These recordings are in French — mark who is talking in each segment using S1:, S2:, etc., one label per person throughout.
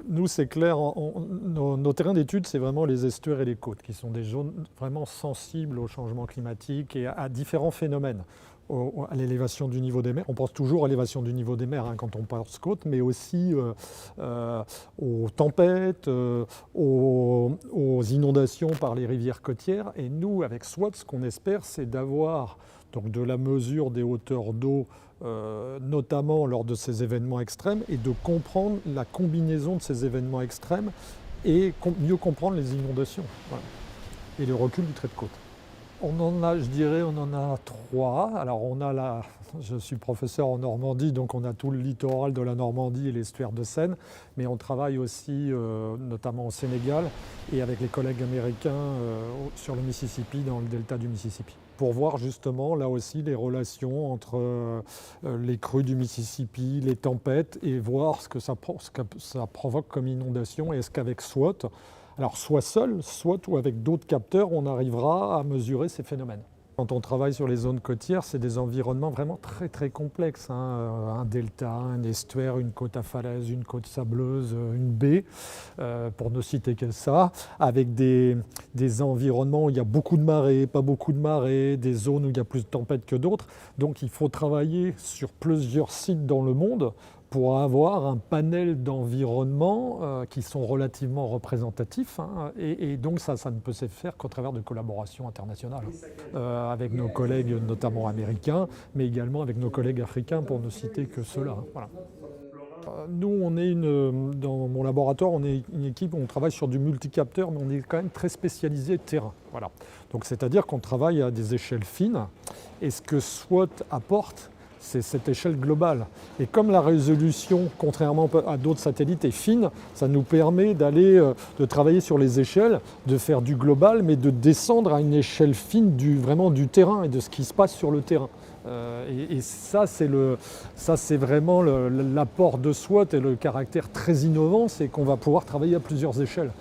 S1: Nous, c'est clair, nos terrains d'étude, c'est vraiment les estuaires et les côtes, qui sont des zones vraiment sensibles au changement climatique et à différents phénomènes, à l'élévation du niveau des mers. On pense toujours à l'élévation du niveau des mers quand on pense côte, mais aussi aux tempêtes, aux inondations par les rivières côtières. Et nous, avec SWOT, ce qu'on espère, c'est d'avoir donc de la mesure des hauteurs d'eau, notamment lors de ces événements extrêmes, et de comprendre la combinaison de ces événements extrêmes et mieux comprendre les inondations, voilà, et le recul du trait de côte. On en a, je dirais, on en a trois. Alors je suis professeur en Normandie, donc on a tout le littoral de la Normandie et l'estuaire de Seine, mais on travaille aussi notamment au Sénégal et avec les collègues américains sur le Mississippi, dans le delta du Mississippi, pour voir justement là aussi les relations entre les crues du Mississippi, les tempêtes, et voir ce que ça provoque comme inondation, et est-ce qu'avec SWOT, alors soit seul, soit ou avec d'autres capteurs, on arrivera à mesurer ces phénomènes. Quand on travaille sur les zones côtières, c'est des environnements vraiment très très complexes, un delta, un estuaire, une côte à falaise, une côte sableuse, une baie, pour ne citer que ça, avec des environnements où il y a beaucoup de marées, pas beaucoup de marées, des zones où il y a plus de tempêtes que d'autres. Donc il faut travailler sur plusieurs sites dans le monde pour avoir un panel d'environnements qui sont relativement représentatifs. Et donc ça ne peut se faire qu'au travers de collaborations internationales, avec nos collègues notamment américains, mais également avec nos collègues africains, pour ne citer que ceux-là. Voilà. Nous, dans mon laboratoire, on est une équipe où on travaille sur du multicapteur, mais on est quand même très spécialisé terrain. Voilà. Donc c'est-à-dire qu'on travaille à des échelles fines, et ce que SWOT apporte, c'est cette échelle globale. Et comme la résolution, contrairement à d'autres satellites, est fine, ça nous permet de travailler sur les échelles, de faire du global, mais de descendre à une échelle fine vraiment du terrain et de ce qui se passe sur le terrain. Et ça, c'est vraiment l'apport de SWOT et le caractère très innovant, c'est qu'on va pouvoir travailler à plusieurs échelles,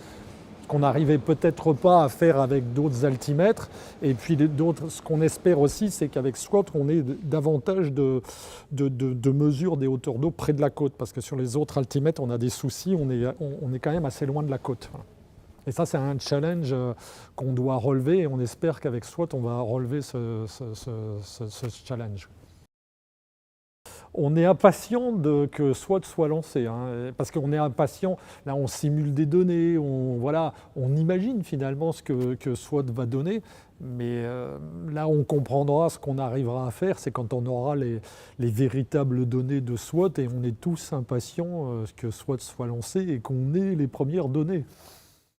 S1: qu'on n'arrivait peut-être pas à faire avec d'autres altimètres. Et puis ce qu'on espère aussi, c'est qu'avec SWOT, on ait davantage de mesures des hauteurs d'eau près de la côte, parce que sur les autres altimètres, on a des soucis, on est quand même assez loin de la côte. Voilà. Et ça, c'est un challenge qu'on doit relever, et on espère qu'avec SWOT, on va relever ce challenge. On est impatient que SWOT soit lancé, parce qu'on est impatient. Là, on simule des données, on imagine finalement ce que SWOT va donner, mais là, on comprendra ce qu'on arrivera à faire, c'est quand on aura les véritables données de SWOT, et on est tous impatients que SWOT soit lancé et qu'on ait les premières données.